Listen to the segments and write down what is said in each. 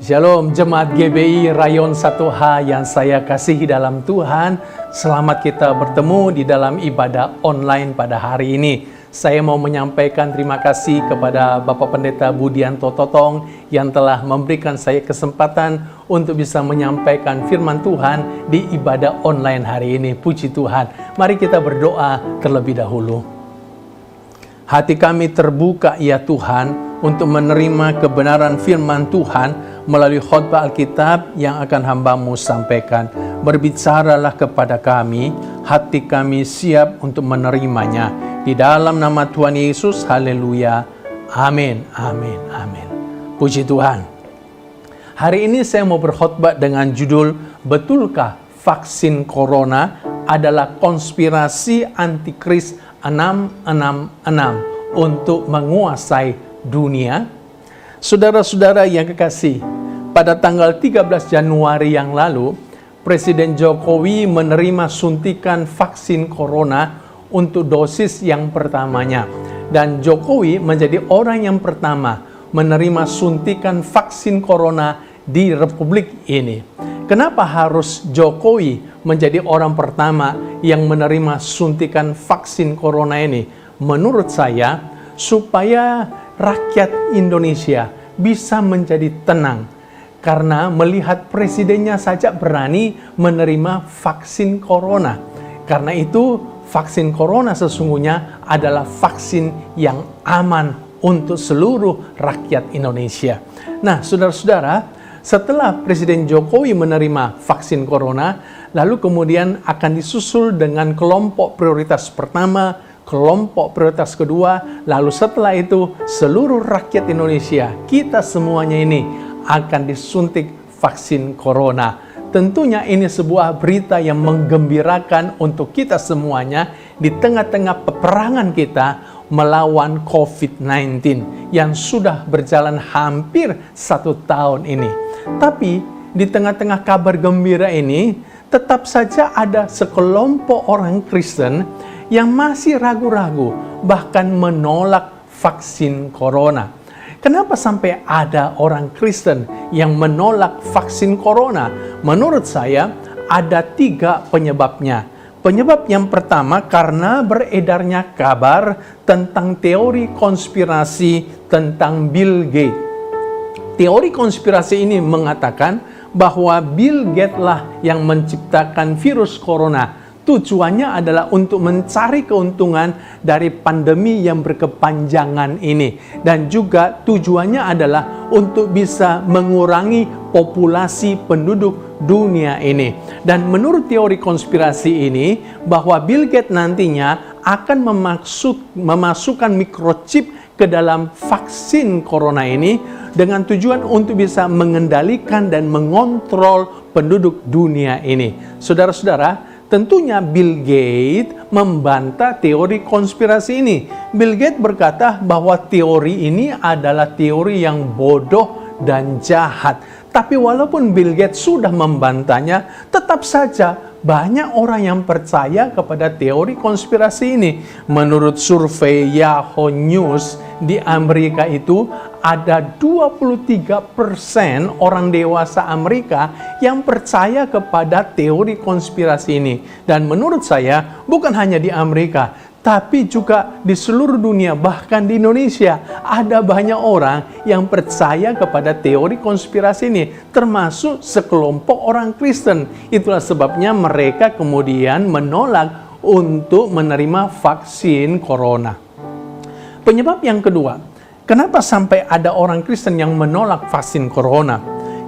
Shalom Jemaat GBI Rayon 1H yang saya kasihi dalam Tuhan. Selamat kita bertemu di dalam ibadah online pada hari ini. Saya mau menyampaikan terima kasih kepada Bapak Pendeta Budianto Totong yang telah memberikan saya kesempatan untuk bisa menyampaikan firman Tuhan di ibadah online hari ini. Puji Tuhan. Mari kita berdoa terlebih dahulu. Hati kami terbuka ya Tuhan untuk menerima kebenaran firman Tuhan melalui khotbah Alkitab yang akan hamba-Mu sampaikan. Berbicaralah kepada kami, hati kami siap untuk menerimanya. Di dalam nama Tuhan Yesus, haleluya. Amin, amin, amin. Puji Tuhan. Hari ini saya mau berkhotbah dengan judul, Betulkah vaksin corona adalah konspirasi antikris 666 untuk menguasai dunia? Saudara-saudara yang kekasih, pada tanggal 13 Januari yang lalu, Presiden Jokowi menerima suntikan vaksin corona untuk dosis yang pertamanya. Dan Jokowi menjadi orang yang pertama menerima suntikan vaksin corona di Republik ini. Kenapa harus Jokowi menjadi orang pertama yang menerima suntikan vaksin corona ini? Menurut saya, supaya rakyat Indonesia bisa menjadi tenang karena melihat presidennya saja berani menerima vaksin corona. Karena itu, vaksin corona sesungguhnya adalah vaksin yang aman untuk seluruh rakyat Indonesia. Nah, saudara-saudara, setelah Presiden Jokowi menerima vaksin corona, lalu kemudian akan disusul dengan kelompok prioritas pertama, kelompok prioritas kedua, lalu setelah itu seluruh rakyat Indonesia, kita semuanya ini akan disuntik vaksin corona. Tentunya ini sebuah berita yang menggembirakan untuk kita semuanya di tengah-tengah peperangan kita melawan COVID-19 yang sudah berjalan hampir 1 tahun ini. Tapi di tengah-tengah kabar gembira ini, tetap saja ada sekelompok orang Kristen yang masih ragu-ragu, bahkan menolak vaksin corona. Kenapa sampai ada orang Kristen yang menolak vaksin corona? Menurut saya, ada 3 penyebabnya. Penyebab yang pertama karena beredarnya kabar tentang teori konspirasi tentang Bill Gates. Teori konspirasi ini mengatakan bahwa Bill Gates lah yang menciptakan virus corona. Tujuannya adalah untuk mencari keuntungan dari pandemi yang berkepanjangan ini. Dan juga tujuannya adalah untuk bisa mengurangi populasi penduduk dunia ini. Dan menurut teori konspirasi ini, bahwa Bill Gates nantinya akan memasukkan microchip ke dalam vaksin corona ini dengan tujuan untuk bisa mengendalikan dan mengontrol penduduk dunia ini. Saudara-saudara, tentunya Bill Gates membantah teori konspirasi ini. Bill Gates berkata bahwa teori ini adalah teori yang bodoh dan jahat. Tapi walaupun Bill Gates sudah membantahnya, tetap saja banyak orang yang percaya kepada teori konspirasi ini. Menurut survei Yahoo News di Amerika itu, ada 23% orang dewasa Amerika yang percaya kepada teori konspirasi ini. Dan menurut saya, bukan hanya di Amerika, tapi juga di seluruh dunia, bahkan di Indonesia, ada banyak orang yang percaya kepada teori konspirasi ini, termasuk sekelompok orang Kristen. Itulah sebabnya mereka kemudian menolak untuk menerima vaksin corona. Penyebab yang kedua, kenapa sampai ada orang Kristen yang menolak vaksin corona?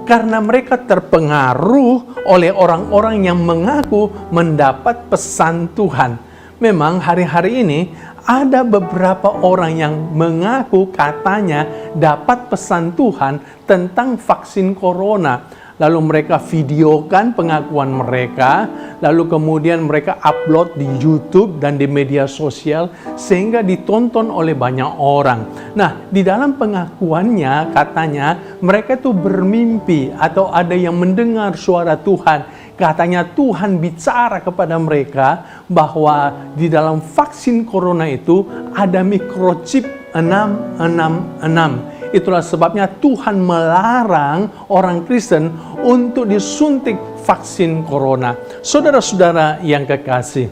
Karena mereka terpengaruh oleh orang-orang yang mengaku mendapat pesan Tuhan. Memang hari-hari ini ada beberapa orang yang mengaku katanya dapat pesan Tuhan tentang vaksin corona. Lalu mereka videokan pengakuan mereka, lalu kemudian mereka upload di YouTube dan di media sosial sehingga ditonton oleh banyak orang. Nah, di dalam pengakuannya katanya mereka itu bermimpi atau ada yang mendengar suara Tuhan. Katanya Tuhan bicara kepada mereka bahwa di dalam vaksin corona itu ada microchip 666 Itulah sebabnya Tuhan melarang orang Kristen untuk disuntik vaksin corona. Saudara-saudara yang kekasih,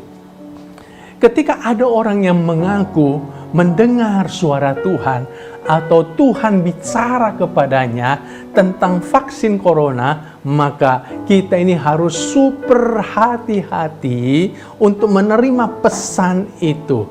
ketika ada orang yang mengaku mendengar suara Tuhan atau Tuhan bicara kepadanya tentang vaksin corona, maka kita ini harus super hati-hati untuk menerima pesan itu.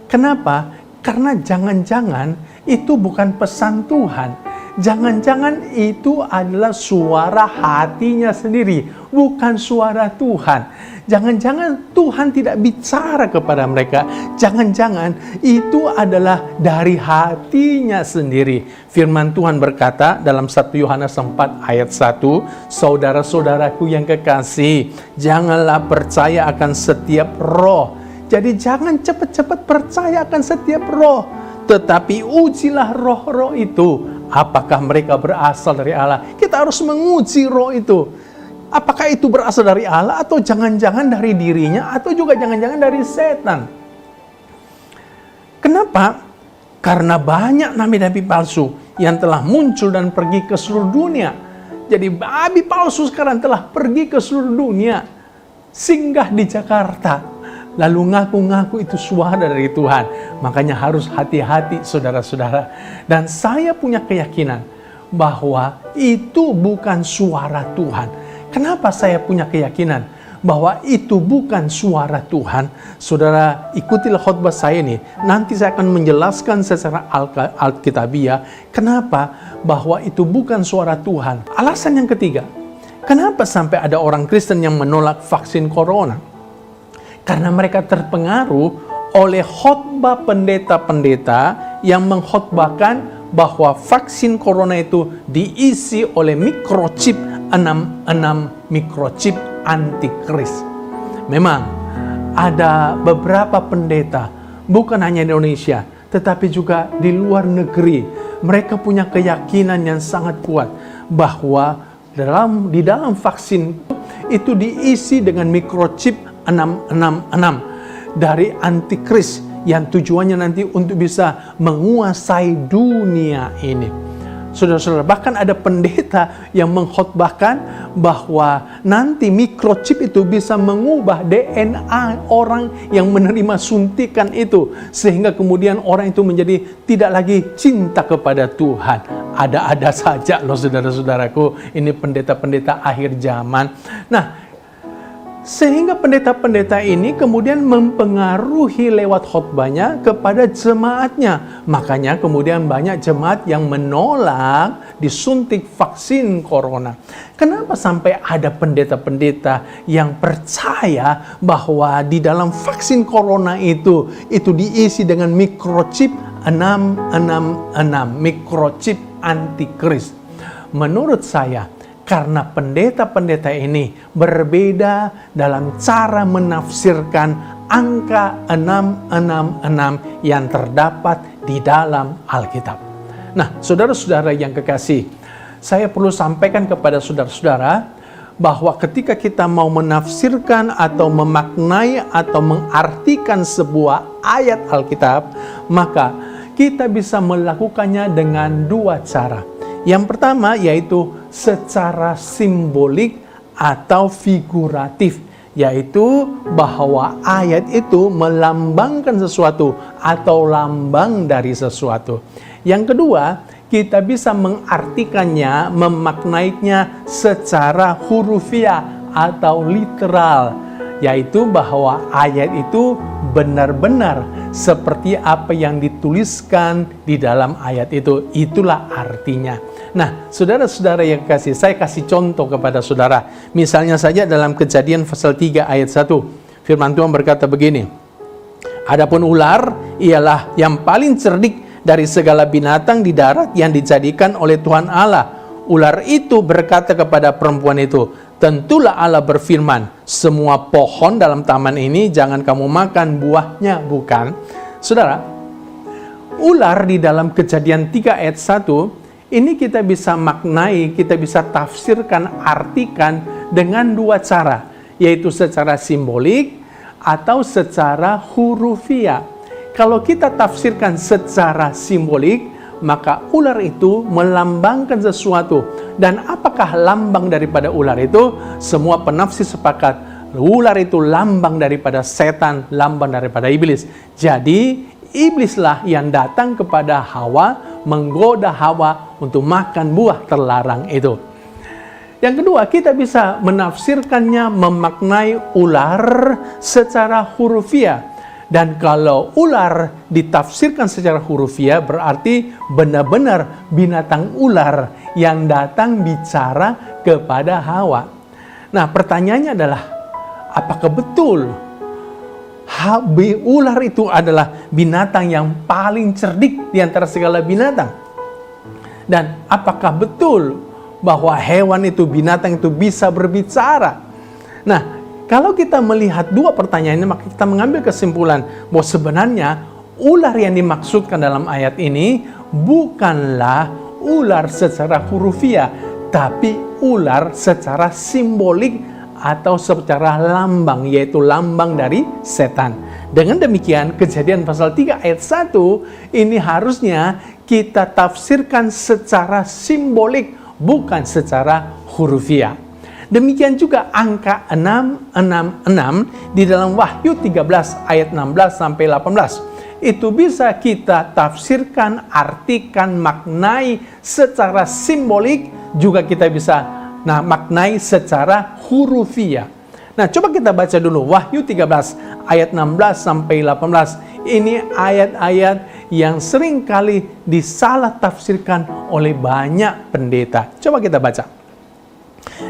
Kenapa? Karena jangan-jangan itu bukan pesan Tuhan. Jangan-jangan itu adalah suara hatinya sendiri, bukan suara Tuhan. Jangan-jangan Tuhan tidak bicara kepada mereka. Jangan-jangan itu adalah dari hatinya sendiri. Firman Tuhan berkata dalam 1 Yohanes 4 ayat 1, saudara-saudaraku yang kekasih, janganlah percaya akan setiap roh. Jadi jangan cepat-cepat percaya akan setiap roh, tetapi ujilah roh-roh itu, apakah mereka berasal dari Allah. Kita harus menguji roh itu. Apakah itu berasal dari Allah atau jangan-jangan dari dirinya atau juga jangan-jangan dari setan. Kenapa? Karena banyak nabi-nabi palsu yang telah muncul dan pergi ke seluruh dunia. Jadi nabi palsu sekarang telah pergi ke seluruh dunia, singgah di Jakarta, lalu ngaku-ngaku itu suara dari Tuhan. Makanya harus hati-hati saudara-saudara. Dan saya punya keyakinan bahwa itu bukan suara Tuhan. Kenapa saya punya keyakinan bahwa itu bukan suara Tuhan? Saudara, ikutilah khotbah saya ini. Nanti saya akan menjelaskan secara alkitabiah kenapa bahwa itu bukan suara Tuhan. Alasan yang ketiga, kenapa sampai ada orang Kristen yang menolak vaksin corona? Karena mereka terpengaruh oleh khotbah pendeta-pendeta yang mengkhotbahkan bahwa vaksin corona itu diisi oleh microchip 66 microchip antikris. Memang ada beberapa pendeta, bukan hanya di Indonesia, tetapi juga di luar negeri. Mereka punya keyakinan yang sangat kuat bahwa di dalam vaksin itu diisi dengan microchip 666 dari antikris yang tujuannya nanti untuk bisa menguasai dunia ini. Saudara-saudara, bahkan ada pendeta yang mengkhotbahkan bahwa nanti microchip itu bisa mengubah DNA orang yang menerima suntikan itu, sehingga kemudian orang itu menjadi tidak lagi cinta kepada Tuhan. Ada-ada saja loh saudara-saudaraku, ini pendeta-pendeta akhir zaman. Nah, sehingga pendeta-pendeta ini kemudian mempengaruhi lewat khotbahnya kepada jemaatnya. Makanya kemudian banyak jemaat yang menolak disuntik vaksin corona. Kenapa sampai ada pendeta-pendeta yang percaya bahwa di dalam vaksin corona itu diisi dengan microchip 666, microchip antikris? Menurut saya, karena pendeta-pendeta ini berbeda dalam cara menafsirkan angka 666 yang terdapat di dalam Alkitab. Nah, saudara-saudara yang kekasih, saya perlu sampaikan kepada saudara-saudara bahwa ketika kita mau menafsirkan atau memaknai atau mengartikan sebuah ayat Alkitab, maka kita bisa melakukannya dengan dua cara. Yang pertama yaitu secara simbolik atau figuratif, yaitu bahwa ayat itu melambangkan sesuatu atau lambang dari sesuatu. Yang kedua, kita bisa mengartikannya, memaknainya secara hurufiah atau literal, yaitu bahwa ayat itu benar-benar seperti apa yang dituliskan di dalam ayat itu. Itulah artinya. Nah, saudara-saudara yang kasih, saya kasih contoh kepada saudara. Misalnya saja dalam Kejadian pasal 3 ayat 1, firman Tuhan berkata begini, adapun ular ialah yang paling cerdik dari segala binatang di darat yang dijadikan oleh Tuhan Allah. Ular itu berkata kepada perempuan itu, tentulah Allah berfirman, semua pohon dalam taman ini jangan kamu makan buahnya, bukan? Saudara, ular di dalam Kejadian 3 ayat 1, ini kita bisa maknai, kita bisa tafsirkan, artikan dengan dua cara, yaitu secara simbolik atau secara hurufiah. Kalau kita tafsirkan secara simbolik, maka ular itu melambangkan sesuatu. Dan apakah lambang daripada ular itu? Semua penafsir sepakat, ular itu lambang daripada setan, lambang daripada iblis. Jadi, iblislah yang datang kepada Hawa, menggoda Hawa untuk makan buah terlarang itu. Yang kedua, kita bisa menafsirkannya, memaknai ular secara hurufiah. Dan kalau ular ditafsirkan secara hurufiah, berarti benar-benar binatang ular yang datang bicara kepada Hawa. Nah, pertanyaannya adalah, apakah betul ular itu adalah binatang yang paling cerdik di antara segala binatang? Dan apakah betul bahwa hewan itu, binatang itu bisa berbicara? Nah, kalau kita melihat dua pertanyaan ini, maka kita mengambil kesimpulan bahwa sebenarnya ular yang dimaksudkan dalam ayat ini bukanlah ular secara hurufiah, tapi ular secara simbolik atau secara lambang, yaitu lambang dari setan. Dengan demikian, Kejadian pasal 3 ayat 1 ini harusnya kita tafsirkan secara simbolik, bukan secara hurufiah. Demikian juga angka 666 di dalam Wahyu 13 ayat 16 sampai 18. Itu bisa kita tafsirkan, artikan, maknai secara simbolik, juga kita bisa maknai secara hurufiah. Nah, coba kita baca dulu Wahyu 13 ayat 16 sampai 18. Ini ayat-ayat yang sering kali disalah tafsirkan oleh banyak pendeta. Coba kita baca.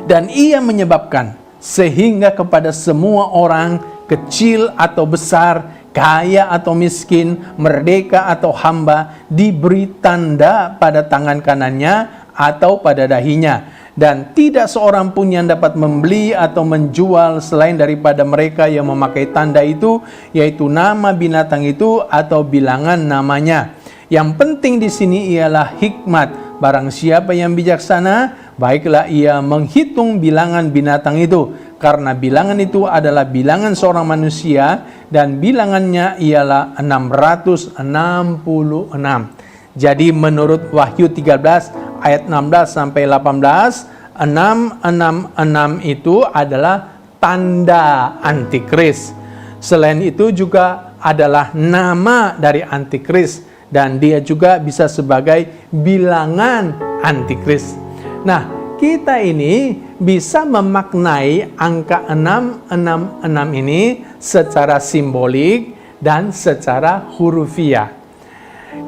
Dan ia menyebabkan sehingga kepada semua orang, kecil atau besar, kaya atau miskin, merdeka atau hamba, diberi tanda pada tangan kanannya atau pada dahinya. Dan tidak seorang pun yang dapat membeli atau menjual selain daripada mereka yang memakai tanda itu, yaitu nama binatang itu atau bilangan namanya. Yang penting di sini ialah hikmat. Barang siapa yang bijaksana, baiklah ia menghitung bilangan binatang itu, karena bilangan itu adalah bilangan seorang manusia, dan bilangannya ialah 666. Jadi menurut Wahyu 13 ayat 16 sampai 18, 666 itu adalah tanda antikris. Selain itu juga adalah nama dari antikris, dan dia juga bisa sebagai bilangan antikris. Nah, kita ini bisa memaknai angka 666 ini secara simbolik dan secara hurufiah.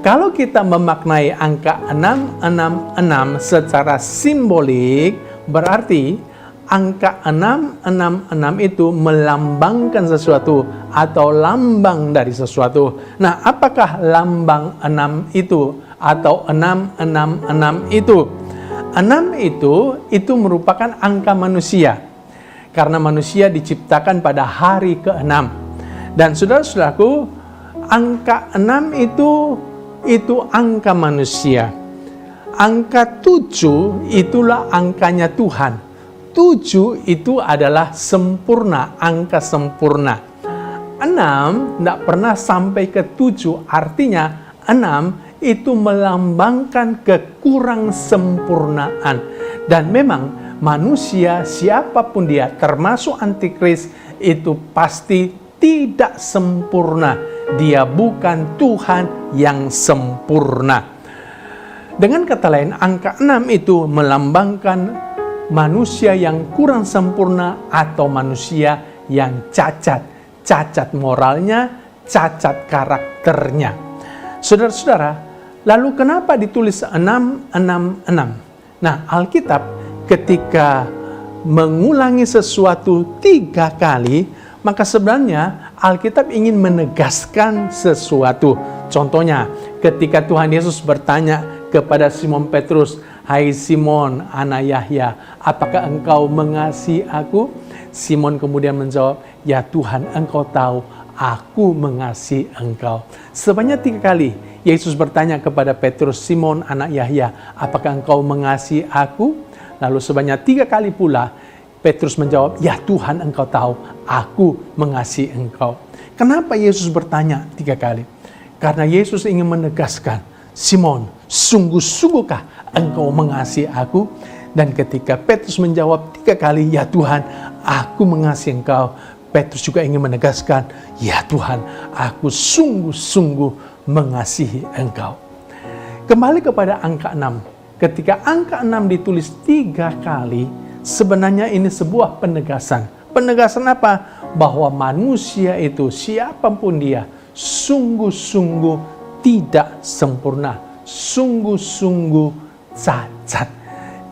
Kalau kita memaknai angka 666 secara simbolik, berarti angka 666 itu melambangkan sesuatu atau lambang dari sesuatu. Nah, apakah lambang 6 itu atau 666 itu? 6 itu merupakan angka manusia, karena manusia diciptakan pada hari ke-6. Dan saudara-saudaraku, angka 6 itu angka manusia. Angka 7 itulah angkanya Tuhan. 7 itu adalah sempurna, angka sempurna. 6 tidak pernah sampai ke 7, artinya 6 itu melambangkan kekurang sempurnaan. Dan memang manusia, siapapun dia, termasuk antikris, itu pasti tidak sempurna. Dia bukan Tuhan yang sempurna. Dengan kata lain, angka 6 itu melambangkan manusia yang kurang sempurna atau manusia yang cacat. Cacat moralnya, cacat karakternya. Saudara-saudara, lalu kenapa ditulis 666? Nah, Alkitab ketika mengulangi sesuatu 3 kali, maka sebenarnya Alkitab ingin menegaskan sesuatu. Contohnya, ketika Tuhan Yesus bertanya kepada Simon Petrus, "Hai Simon, anak Yahya, apakah engkau mengasihi aku?" Simon kemudian menjawab, "Ya Tuhan, engkau tahu, aku mengasihi engkau." Sebanyak 3 kali Yesus bertanya kepada Petrus, "Simon, anak Yahya, apakah engkau mengasihi aku?" Lalu sebanyak 3 kali pula Petrus menjawab, "Ya Tuhan, engkau tahu, aku mengasihi engkau." Kenapa Yesus bertanya 3 kali? Karena Yesus ingin menegaskan, "Simon, Sungguh-sungguhkah engkau mengasihi aku? Dan ketika Petrus menjawab 3 kali, ya Tuhan, aku mengasihi engkau, Petrus juga ingin menegaskan, ya Tuhan, aku sungguh-sungguh mengasihi engkau. Kembali kepada angka 6. Ketika angka 6 ditulis 3 kali, sebenarnya ini sebuah penegasan. Penegasan apa? Bahwa manusia itu, siapapun dia, sungguh-sungguh tidak sempurna, sungguh-sungguh cacat.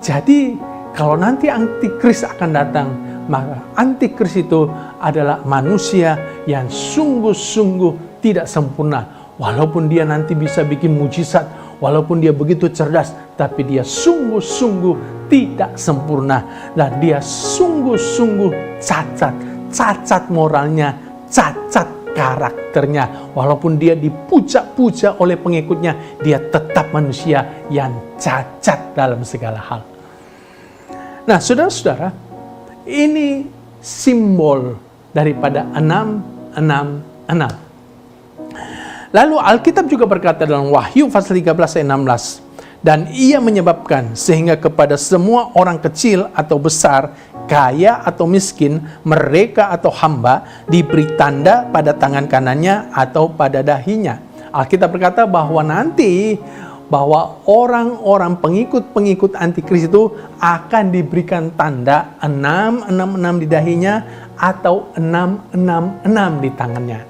Jadi kalau nanti antikris akan datang, maka antikris itu adalah manusia yang sungguh-sungguh tidak sempurna. Walaupun dia nanti bisa bikin mujizat, walaupun dia begitu cerdas, tapi dia sungguh-sungguh tidak sempurna. Dan dia sungguh-sungguh cacat. Cacat moralnya, cacat karakternya. Walaupun dia dipuja-puja oleh pengikutnya, dia tetap manusia yang cacat dalam segala hal. Nah, saudara-saudara, ini simbol daripada 666. Lalu Alkitab juga berkata dalam Wahyu pasal 13 ayat 16, dan ia menyebabkan sehingga kepada semua orang kecil atau besar, kaya atau miskin, mereka atau hamba, diberi tanda pada tangan kanannya atau pada dahinya. Alkitab berkata bahwa nanti bahwa orang-orang pengikut antikris itu akan diberikan tanda 666 di dahinya atau 666 di tangannya.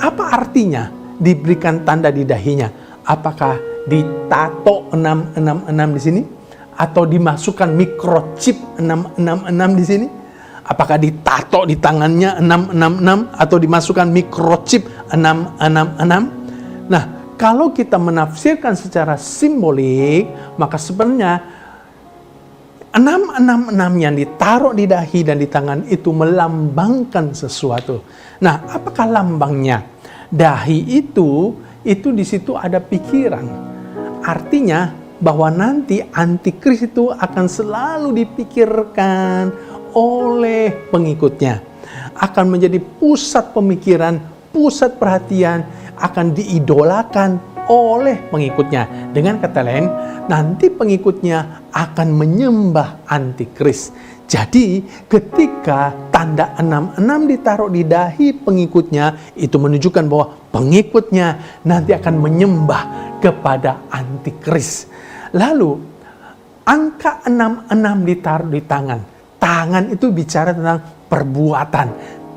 Apa artinya diberikan tanda di dahinya? Apakah ditato 666 di sini? Atau dimasukkan microchip 666 di sini? Apakah ditato di tangannya 666 atau dimasukkan microchip 666? Nah, kalau kita menafsirkan secara simbolik, maka sebenarnya 666 yang ditaruh di dahi dan di tangan itu melambangkan sesuatu. Nah, apakah lambangnya? Dahi itu di situ ada pikiran. Artinya bahwa nanti antikris itu akan selalu dipikirkan oleh pengikutnya. Akan menjadi pusat pemikiran, pusat perhatian, akan diidolakan oleh pengikutnya. Dengan kata lain, nanti pengikutnya akan menyembah antikris. Jadi ketika tanda 66 ditaruh di dahi pengikutnya, itu menunjukkan bahwa pengikutnya nanti akan menyembah kepada antikris. Lalu angka 66 ditaruh di tangan. Tangan itu bicara tentang perbuatan,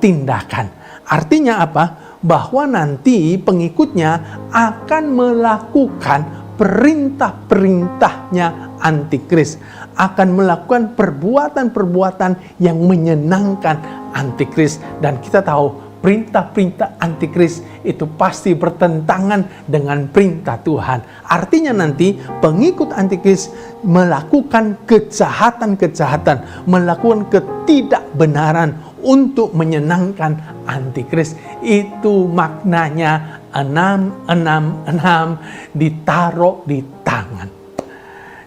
tindakan. Artinya apa? Bahwa nanti pengikutnya akan melakukan perintah-perintahnya antikris, akan melakukan perbuatan-perbuatan yang menyenangkan antikris. Dan kita tahu perintah-perintah antikris itu pasti bertentangan dengan perintah Tuhan. Artinya nanti pengikut antikris melakukan kejahatan-kejahatan, melakukan ketidakbenaran untuk menyenangkan antikris. Itu maknanya 666 ditaruh di tangan.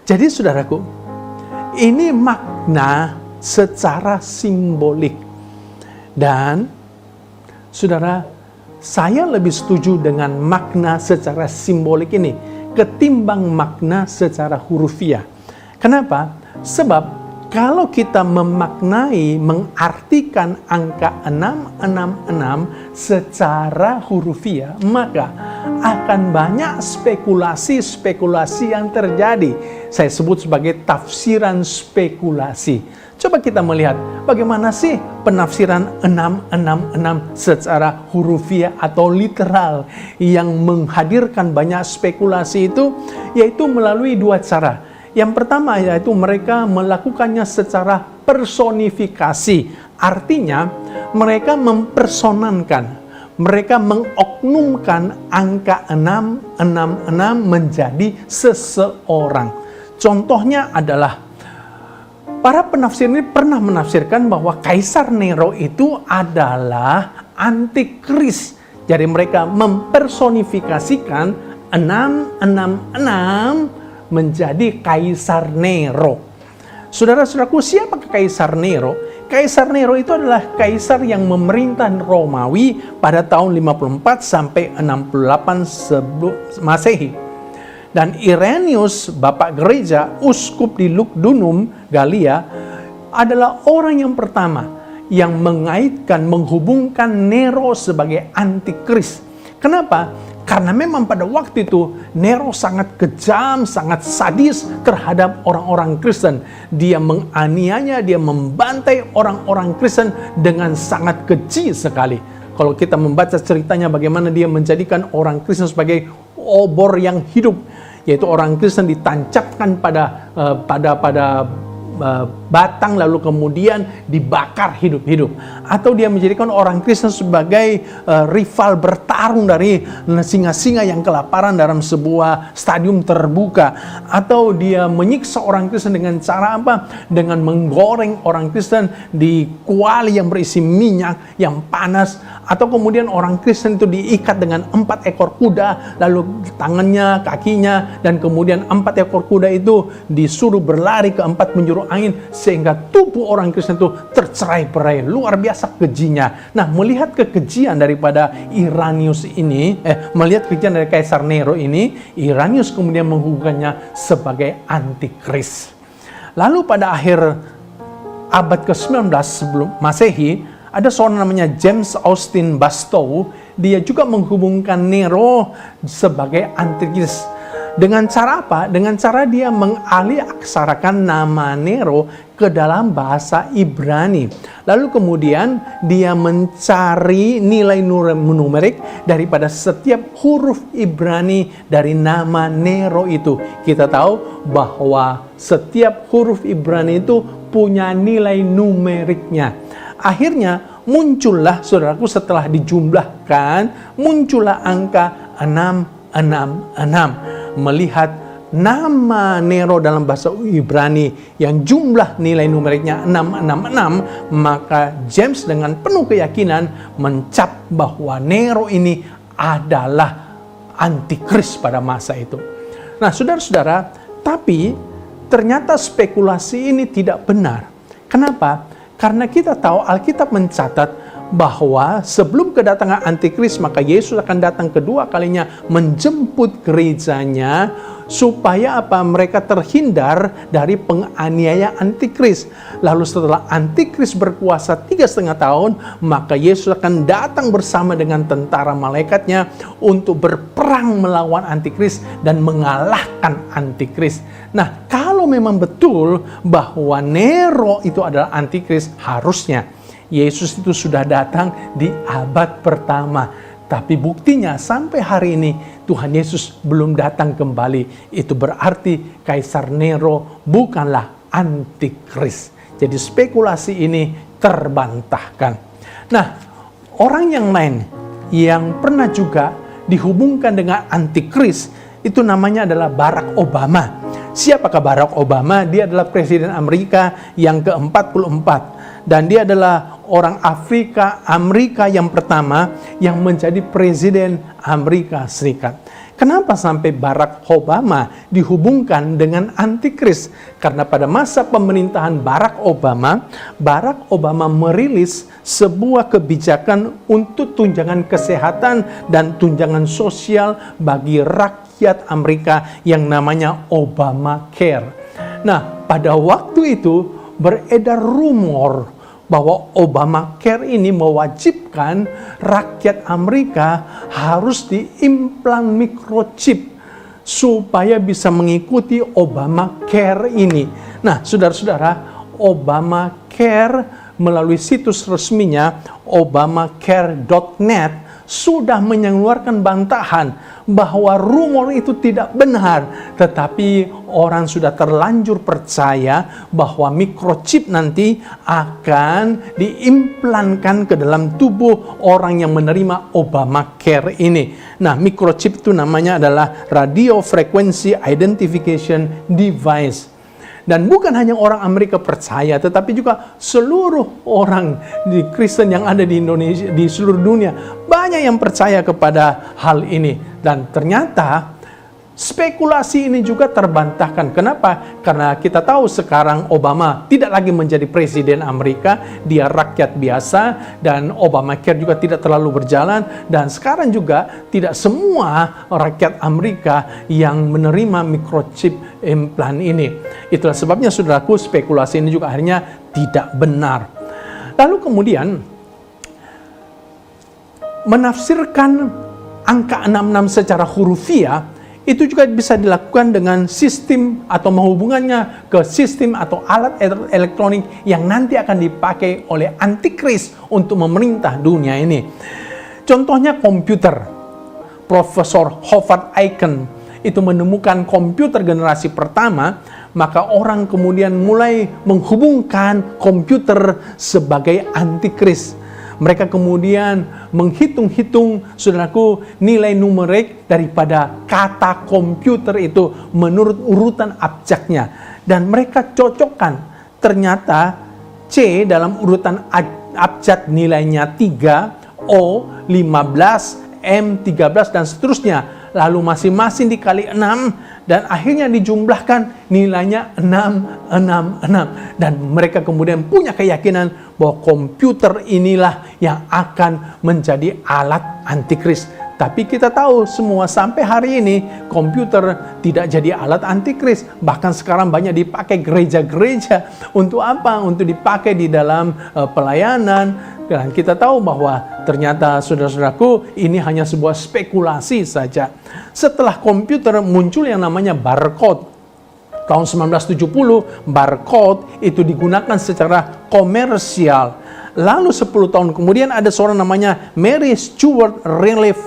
Jadi saudaraku, ini makna secara simbolik. Dan saudara, saya lebih setuju dengan makna secara simbolik ini ketimbang makna secara hurufiah. Kenapa? Sebab kalau kita memaknai, mengartikan angka 666 secara hurufiah, maka akan banyak spekulasi-spekulasi yang terjadi. Saya sebut sebagai tafsiran spekulasi. Coba kita melihat bagaimana sih penafsiran 666 secara hurufiah atau literal yang menghadirkan banyak spekulasi itu, yaitu melalui 2 cara. Yang pertama yaitu mereka melakukannya secara personifikasi. Artinya mereka mempersonankan, mereka mengoknumkan angka 666 menjadi seseorang. Contohnya adalah para penafsir ini pernah menafsirkan bahwa Kaisar Nero itu adalah antikris. Jadi mereka mempersonifikasikan 666 menjadi Kaisar Nero. Saudara-saudaraku, siapa Kaisar Nero? Kaisar Nero itu adalah kaisar yang memerintah Romawi pada tahun 54 sampai 68 sebelum Masehi. Dan Irenaeus, bapak gereja, uskup di Lugdunum, Galia, adalah orang yang pertama yang menghubungkan Nero sebagai antikris. Kenapa? Karena memang pada waktu itu Nero sangat kejam, sangat sadis terhadap orang-orang Kristen. Dia menganiaya, dia membantai orang-orang Kristen dengan sangat keji sekali. Kalau kita membaca ceritanya bagaimana dia menjadikan orang Kristen sebagai obor yang hidup, yaitu orang Kristen ditancapkan pada batang lalu kemudian dibakar hidup-hidup, atau dia menjadikan orang Kristen sebagai rival bertarung dari singa-singa yang kelaparan dalam sebuah stadium terbuka, atau dia menyiksa orang Kristen dengan cara apa? Dengan menggoreng orang Kristen di kuali yang berisi minyak yang panas, atau kemudian orang Kristen itu diikat dengan 4 ekor kuda, lalu tangannya, kakinya, dan kemudian 4 ekor kuda itu disuruh berlari ke 4 penjuru angin sehingga tubuh orang Kristen itu tercerai-berai. Luar biasa kejinya. Nah, melihat kekejian daripada Irenaeus ini, melihat kekejian dari Kaisar Nero ini, Irenaeus kemudian menghubungkannya sebagai antikris. Lalu pada akhir abad ke-19 sebelum Masehi, ada seorang namanya James Austin Bastow. Dia juga menghubungkan Nero sebagai antikris. Dengan cara apa? Dengan cara dia mengalih-aksarakan nama Nero ke dalam bahasa Ibrani. Lalu kemudian dia mencari nilai numerik daripada setiap huruf Ibrani dari nama Nero itu. Kita tahu bahwa setiap huruf Ibrani itu punya nilai numeriknya. Akhirnya muncullah, saudaraku, setelah dijumlahkan, muncullah angka 666. Melihat nama Nero dalam bahasa Ibrani yang jumlah nilai numeriknya 666, maka James dengan penuh keyakinan mencap bahwa Nero ini adalah antikris pada masa itu. Nah, saudara-saudara, tapi ternyata spekulasi ini tidak benar. Kenapa? Karena kita tahu Alkitab mencatat bahwa sebelum kedatangan antikris, maka Yesus akan datang kedua kalinya menjemput gerejanya supaya apa? Mereka terhindar dari penganiayaan antikris. Lalu setelah antikris berkuasa 3,5 tahun, maka Yesus akan datang bersama dengan tentara malaikatnya untuk berperang melawan antikris dan mengalahkan antikris. Nah, kalau memang betul bahwa Nero itu adalah antikris, harusnya Yesus itu sudah datang di abad pertama. Tapi buktinya sampai hari ini Tuhan Yesus belum datang kembali. Itu berarti Kaisar Nero bukanlah antikris. Jadi spekulasi ini terbantahkan. Nah, orang yang lain yang pernah juga dihubungkan dengan antikris itu namanya adalah Barack Obama. Siapakah Barack Obama? Dia adalah Presiden Amerika yang ke-44. Dan dia adalah orang Amerika yang pertama yang menjadi Presiden Amerika Serikat. Kenapa sampai Barack Obama dihubungkan dengan antikris? Karena pada masa pemerintahan Barack Obama merilis sebuah kebijakan untuk tunjangan kesehatan dan tunjangan sosial bagi rakyat Amerika yang namanya Obamacare. Nah, pada waktu itu beredar rumor bahwa Obamacare ini mewajibkan rakyat Amerika harus diimplan microchip supaya bisa mengikuti Obamacare ini. Nah, saudara-saudara, Obamacare melalui situs resminya obamacare.net sudah mengeluarkan bantahan bahwa rumor itu tidak benar, tetapi orang sudah terlanjur percaya bahwa microchip nanti akan diimplankan ke dalam tubuh orang yang menerima Obamacare ini. Nah, microchip itu namanya adalah Radio Frequency Identification Device. Dan bukan hanya orang Amerika percaya, tetapi juga seluruh orang di Kristen yang ada di Indonesia, di seluruh dunia, banyak yang percaya kepada hal ini. Dan ternyata Spekulasi ini juga terbantahkan. Kenapa? Karena kita tahu sekarang Obama tidak lagi menjadi presiden Amerika, dia rakyat biasa, dan Obamacare juga tidak terlalu berjalan, dan sekarang juga tidak semua rakyat Amerika yang menerima microchip implan ini. Itulah sebabnya, saudaraku, spekulasi ini juga akhirnya tidak benar. Lalu kemudian menafsirkan angka 66 secara hurufiah itu juga bisa dilakukan dengan sistem atau menghubungannya ke sistem atau alat elektronik yang nanti akan dipakai oleh antikris untuk memerintah dunia ini. Contohnya komputer. Profesor Howard Aiken itu menemukan komputer generasi pertama, maka orang kemudian mulai menghubungkan komputer sebagai antikris. Mereka kemudian menghitung-hitung, saudaraku, nilai numerik daripada kata komputer itu menurut urutan abjadnya. Dan mereka cocokkan, ternyata C dalam urutan abjad nilainya 3, O 15, M 13, dan seterusnya. Lalu masing-masing dikali 6, dan akhirnya dijumlahkan nilainya 666. Dan mereka kemudian punya keyakinan bahwa komputer inilah yang akan menjadi alat antikris. Tapi kita tahu semua sampai hari ini komputer tidak jadi alat antikris. Bahkan sekarang banyak dipakai gereja-gereja. Untuk apa? Untuk dipakai di dalam pelayanan. Dan kita tahu bahwa ternyata, saudara-saudaraku, ini hanya sebuah spekulasi saja. Setelah komputer muncul yang namanya barcode. Tahun 1970, barcode itu digunakan secara komersial. Lalu 10 tahun kemudian ada seorang namanya Mary Stuart Relief,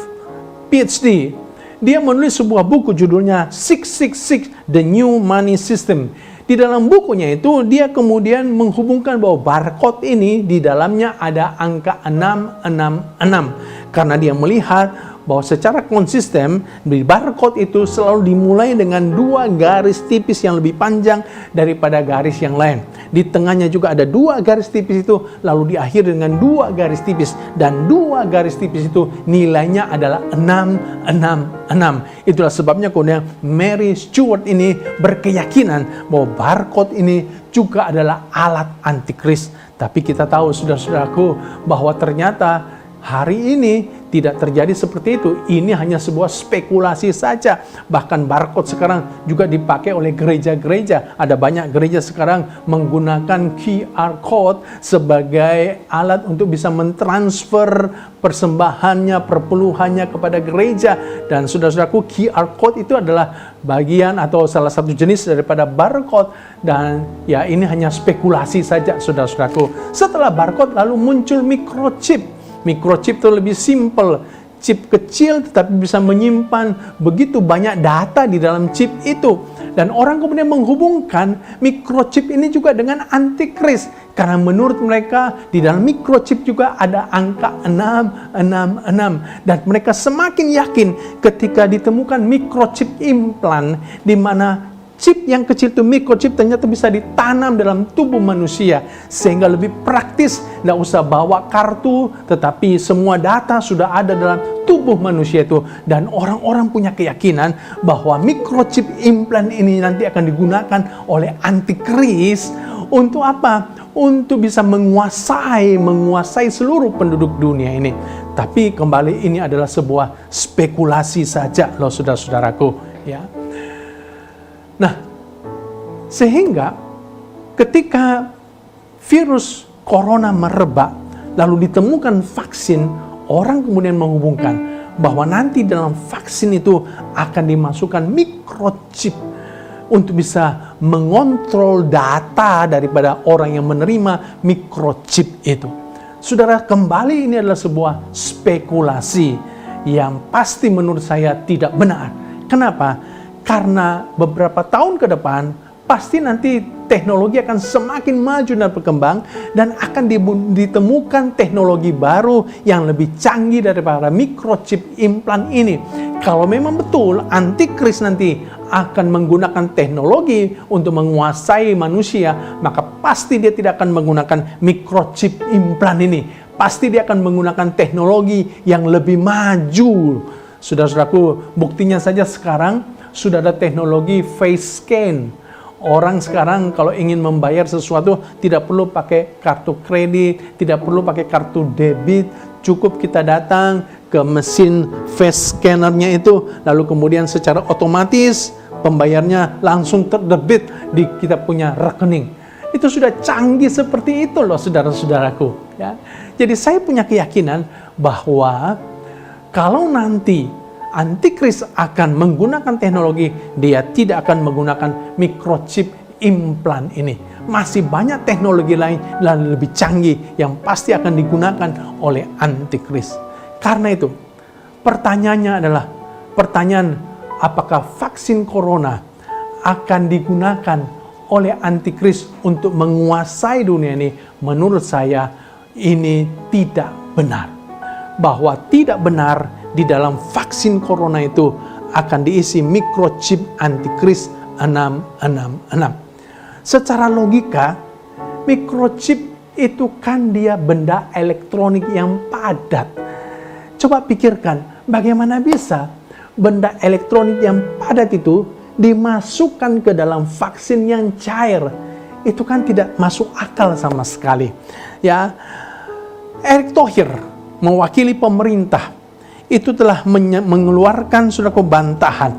PhD. Dia menulis sebuah buku judulnya 666 The New Money System. Di dalam bukunya itu dia kemudian menghubungkan bahwa barcode ini di dalamnya ada angka 666. Karena dia melihat bahwa secara konsisten di barcode itu selalu dimulai dengan 2 garis tipis yang lebih panjang daripada garis yang lain. Di tengahnya juga ada 2 garis tipis itu, lalu diakhiri dengan 2 garis tipis, dan 2 garis tipis itu nilainya adalah 666. Itulah sebabnya kemudian Mary Stuart ini berkeyakinan bahwa barcode ini juga adalah alat antikris. Tapi kita tahu, saudara-saudaraku, bahwa ternyata hari ini tidak terjadi seperti itu. Ini hanya sebuah spekulasi saja. Bahkan barcode sekarang juga dipakai oleh gereja-gereja. Ada banyak gereja sekarang menggunakan QR code sebagai alat untuk bisa mentransfer persembahannya, perpuluhannya kepada gereja. Dan saudara-saudaraku, QR code itu adalah bagian atau salah satu jenis daripada barcode. Dan ya, ini hanya spekulasi saja, saudara-saudaraku. Setelah barcode lalu muncul microchip. Microchip itu lebih simple, chip kecil tetapi bisa menyimpan begitu banyak data di dalam chip itu. Dan orang kemudian menghubungkan microchip ini juga dengan antikris. Karena menurut mereka di dalam microchip juga ada angka 666. Dan mereka semakin yakin ketika ditemukan microchip implan, di mana chip yang kecil itu, microchip, ternyata bisa ditanam dalam tubuh manusia. Sehingga lebih praktis, tidak usah bawa kartu, tetapi semua data sudah ada dalam tubuh manusia itu. Dan orang-orang punya keyakinan bahwa microchip implan ini nanti akan digunakan oleh antikris. Untuk apa? Untuk bisa menguasai seluruh penduduk dunia ini. Tapi kembali, ini adalah sebuah spekulasi saja loh, saudara-saudaraku, ya. Nah, sehingga ketika virus corona merebak, lalu ditemukan vaksin, orang kemudian menghubungkan bahwa nanti dalam vaksin itu akan dimasukkan microchip untuk bisa mengontrol data daripada orang yang menerima microchip itu. Saudara, kembali ini adalah sebuah spekulasi yang pasti menurut saya tidak benar. Kenapa? Karena beberapa tahun ke depan, pasti nanti teknologi akan semakin maju dan berkembang, dan akan ditemukan teknologi baru yang lebih canggih daripada microchip implan ini. Kalau memang betul antikris nanti akan menggunakan teknologi untuk menguasai manusia, maka pasti dia tidak akan menggunakan microchip implan ini. Pasti dia akan menggunakan teknologi yang lebih maju. Saudara-saudaraku, buktinya saja sekarang sudah ada teknologi face scan. Orang sekarang kalau ingin membayar sesuatu tidak perlu pakai kartu kredit, tidak perlu pakai kartu debit, cukup kita datang ke mesin face scannernya itu, lalu kemudian secara otomatis pembayarnya langsung terdebit di kita punya rekening. Itu sudah canggih seperti itu loh saudara-saudaraku. Ya. Jadi saya punya keyakinan bahwa kalau nanti Antikris akan menggunakan teknologi, dia tidak akan menggunakan microchip implan ini. Masih banyak teknologi lain yang lebih canggih yang pasti akan digunakan oleh Antikris. Karena itu, pertanyaannya adalah, apakah vaksin corona akan digunakan oleh Antikris untuk menguasai dunia ini? Menurut saya ini tidak benar. Bahwa tidak benar di dalam vaksin corona itu akan diisi microchip Antikris 666. Secara logika, microchip itu kan dia benda elektronik yang padat. Coba pikirkan, bagaimana bisa benda elektronik yang padat itu dimasukkan ke dalam vaksin yang cair? Itu kan tidak masuk akal sama sekali. Ya, Erick Thohir mewakili pemerintah itu telah mengeluarkan suatu bantahan.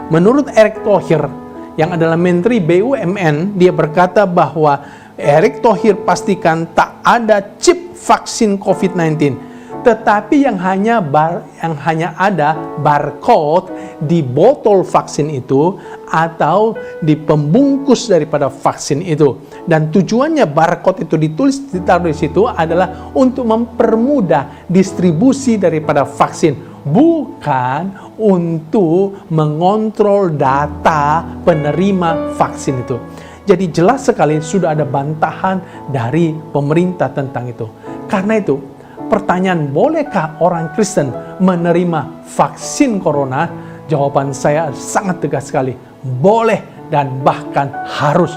Menurut Erick Thohir yang adalah Menteri BUMN, dia berkata bahwa Erick Thohir pastikan tak ada chip vaksin COVID-19. Tetapi yang hanya ada barcode di botol vaksin itu atau di pembungkus daripada vaksin itu. Dan tujuannya barcode itu ditaruh di situ adalah untuk mempermudah distribusi daripada vaksin, bukan untuk mengontrol data penerima vaksin itu. Jadi jelas sekali sudah ada bantahan dari pemerintah tentang itu. Karena itu, pertanyaan, bolehkah orang Kristen menerima vaksin corona? Jawaban saya sangat tegas sekali. Boleh dan bahkan harus.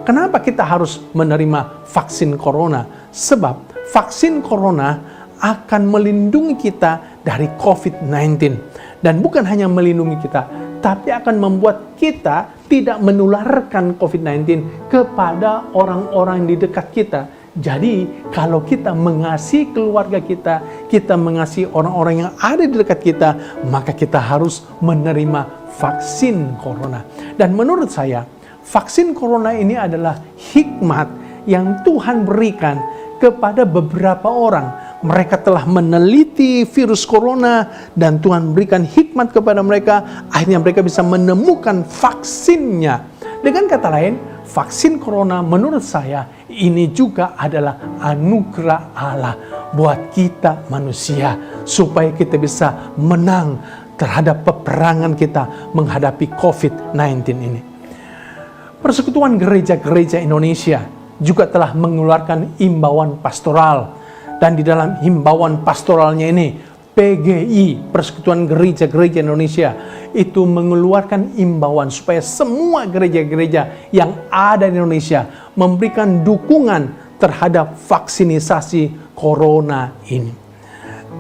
Kenapa kita harus menerima vaksin corona? Sebab vaksin corona akan melindungi kita dari COVID-19. Dan bukan hanya melindungi kita, tapi akan membuat kita tidak menularkan COVID-19 kepada orang-orang di dekat kita. Jadi, kalau kita mengasihi keluarga kita, kita mengasihi orang-orang yang ada di dekat kita, maka kita harus menerima vaksin corona. Dan menurut saya, vaksin corona ini adalah hikmat yang Tuhan berikan kepada beberapa orang. Mereka telah meneliti virus corona dan Tuhan berikan hikmat kepada mereka. Akhirnya mereka bisa menemukan vaksinnya. Dengan kata lain, vaksin corona menurut saya ini juga adalah anugerah Allah buat kita manusia, supaya kita bisa menang terhadap peperangan kita menghadapi COVID-19 ini. Persekutuan Gereja-Gereja Indonesia juga telah mengeluarkan imbauan pastoral. Dan di dalam himbauan pastoralnya ini, PGI, Persekutuan Gereja-Gereja Indonesia, itu mengeluarkan imbauan supaya semua gereja-gereja yang ada di Indonesia memberikan dukungan terhadap vaksinisasi corona ini.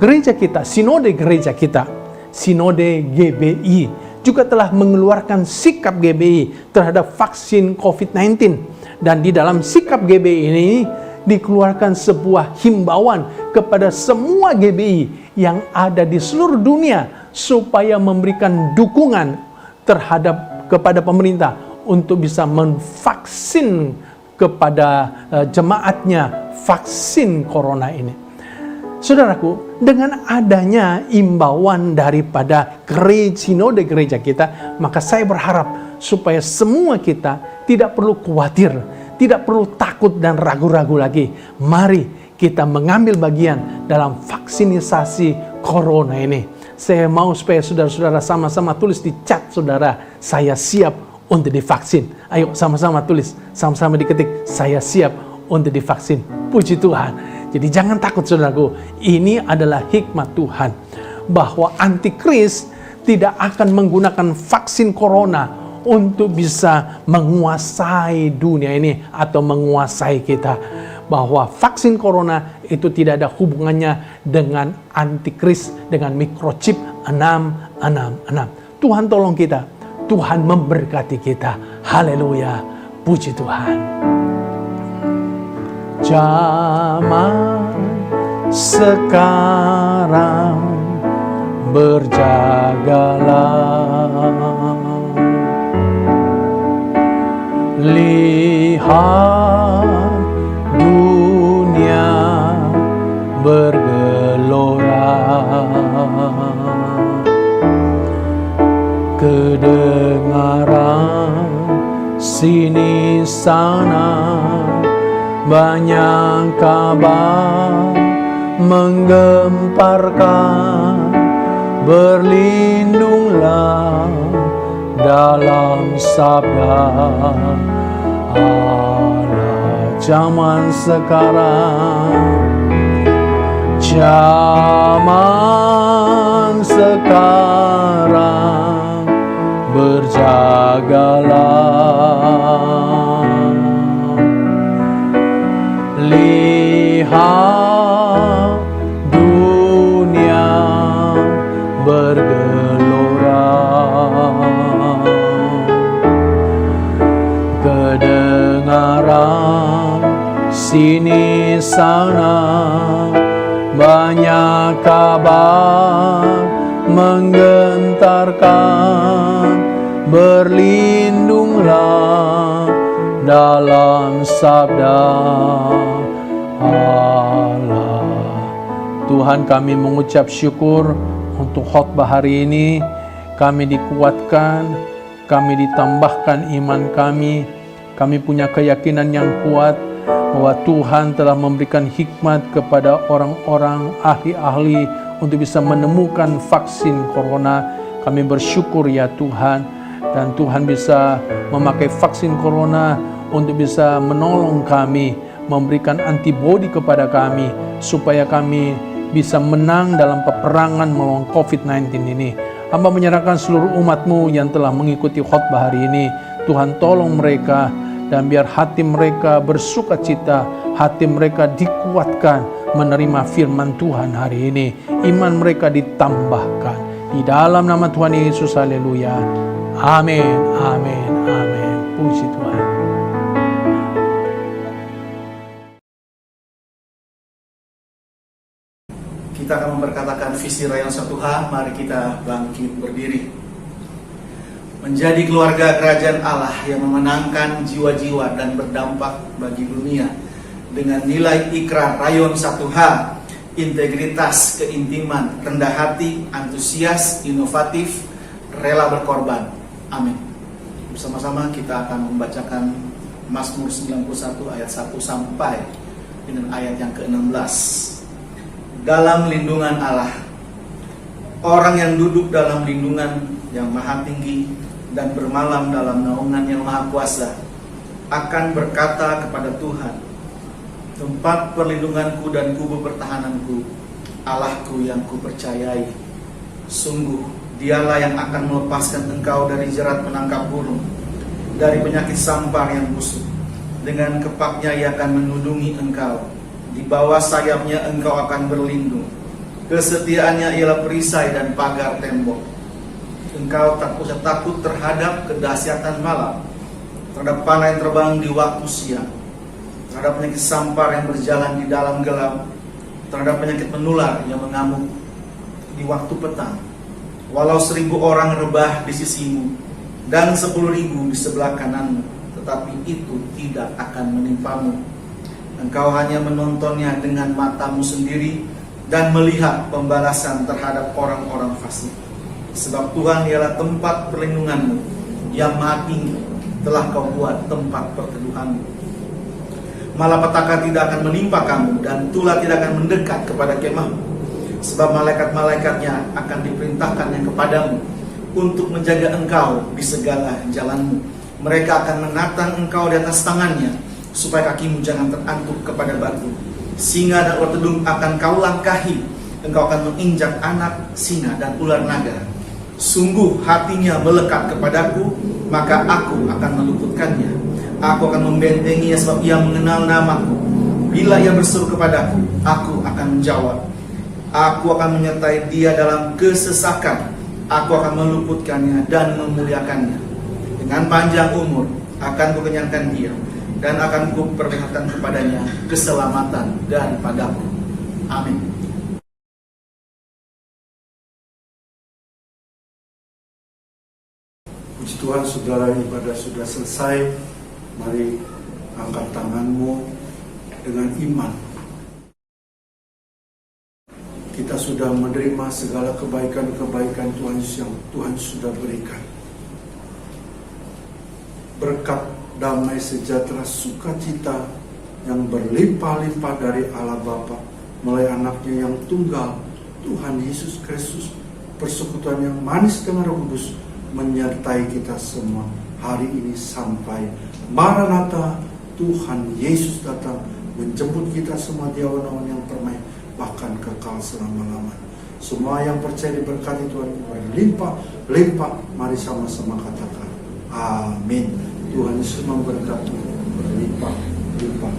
Gereja kita, sinode gereja kita, sinode GBI, juga telah mengeluarkan sikap GBI terhadap vaksin COVID-19. Dan di dalam sikap GBI ini dikeluarkan sebuah himbauan kepada semua GBI yang ada di seluruh dunia supaya memberikan dukungan kepada pemerintah untuk bisa memvaksin kepada jemaatnya vaksin corona ini. Saudaraku, dengan adanya imbauan daripada sinode gereja kita, maka saya berharap supaya semua kita tidak perlu khawatir, tidak perlu takut dan ragu-ragu lagi. Mari kita mengambil bagian dalam vaksinisasi corona ini. Saya mau supaya saudara-saudara sama-sama tulis di chat saudara, saya siap untuk divaksin. Ayo sama-sama tulis, sama-sama diketik, saya siap untuk divaksin. Puji Tuhan. Jadi jangan takut saudaraku, ini adalah hikmat Tuhan. Bahwa Antikris tidak akan menggunakan vaksin corona untuk bisa menguasai dunia ini atau menguasai kita. Bahwa vaksin corona itu tidak ada hubungannya dengan Antikris, dengan microchip 666. Tuhan tolong kita. Tuhan memberkati kita. Haleluya, puji Tuhan. Zaman sekarang berjagalah, lihat dunia bergelora, kedengaran sini sana banyak kabar menggemparkan, berlindunglah dalam sabda Allah. Zaman sekarang, zaman sekarang berjagalah, lihat dunia bergelora, kedengaran sini sana banyak kabar menggentarkan, berlindunglah dalam sabda Allah. Tuhan, kami mengucap syukur untuk khotbah hari ini. Kami dikuatkan, kami ditambahkan iman kami. Kami punya keyakinan yang kuat bahwa Tuhan telah memberikan hikmat kepada orang-orang ahli-ahli untuk bisa menemukan vaksin corona. Kami bersyukur ya Tuhan, dan Tuhan bisa memakai vaksin corona untuk bisa menolong kami, memberikan antibodi kepada kami, supaya kami bisa menang dalam peperangan melawan COVID-19 ini. Hamba menyerahkan seluruh umat-Mu yang telah mengikuti khotbah hari ini. Tuhan, tolong mereka, dan biar hati mereka bersukacita, hati mereka dikuatkan menerima firman Tuhan hari ini. Iman mereka ditambahkan. Di dalam nama Tuhan Yesus, haleluya. Amin, amin, amin. Puji Tuhan. Kita akan memperkatakan visi Rayon 1H. Mari kita bangkit berdiri. Menjadi keluarga kerajaan Allah yang memenangkan jiwa-jiwa dan berdampak bagi dunia dengan nilai ikrar Rayon 1H, integritas, keintiman, rendah hati, antusias, inovatif, rela berkorban. Amin. Bersama-sama kita akan membacakan Mazmur 91 ayat 1 sampai dengan ayat yang ke-16. Dalam lindungan Allah, orang yang duduk dalam lindungan yang maha tinggi dan bermalam dalam naungan yang maha kuasa akan berkata kepada Tuhan, tempat perlindunganku dan kubu pertahananku, Allahku yang kupercayai. Sungguh dialah yang akan melepaskan engkau dari jerat penangkap burung, dari penyakit sampar yang busuk. Dengan kepaknya ia akan menudungi engkau, di bawah sayapnya engkau akan berlindung. Kesetiaannya ialah perisai dan pagar tembok. Engkau tak usah takut terhadap kedahsyatan malam, terhadap panah yang terbang di waktu siang, terhadap penyakit sampar yang berjalan di dalam gelap, terhadap penyakit menular yang mengamuk di waktu petang. Walau 1000 orang rebah di sisimu dan 10.000 di sebelah kananmu, tetapi itu tidak akan menimpamu. Engkau hanya menontonnya dengan matamu sendiri dan melihat pembalasan terhadap orang-orang fasik. Sebab Tuhan ialah tempat perlindunganmu, yang maha tinggi telah kau buat tempat perteduhanmu. Malapetaka tidak akan menimpa kamu, dan tulah tidak akan mendekat kepada kemahmu. Sebab malaikat-malaikatnya akan diperintahkannya kepadamu untuk menjaga engkau di segala jalanmu. Mereka akan menatang engkau di atas tangannya, supaya kakimu jangan terantuk kepada batu. Singa dan ular tedung akan kau langkahi, engkau akan menginjak anak singa dan ular naga. Sungguh hatinya melekat kepadaku, maka aku akan meluputkannya. Aku akan membentenginya sebab ia mengenal namaku. Bila ia berseru kepadaku, aku akan menjawab. Aku akan menyertai dia dalam kesesakan. Aku akan meluputkannya dan memuliakannya. Dengan panjang umur akan kukenyangkan dia, dan akan kuperlihatkan kepadanya keselamatan daripadaku. Amin. Puji Tuhan, saudara, ibadah sudah selesai. Mari angkat tanganmu dengan iman. Kita sudah menerima segala kebaikan-kebaikan Tuhan yang Tuhan sudah berikan. Berkat, damai, sejahtera, sukacita yang berlimpah-limpah dari Allah Bapa melalui anaknya yang tunggal, Tuhan Yesus Kristus, persekutuan yang manis dengan Roh Kudus menyertai kita semua hari ini sampai Maranatha, Tuhan Yesus datang menjemput kita semua di awan-awan yang permai, bahkan kekal selama-lamanya. Semua yang percaya diberkati Tuhan berlimpah-limpah. Mari sama-sama katakan amin. Tuhan Yesus memberkati berlimpah-limpah.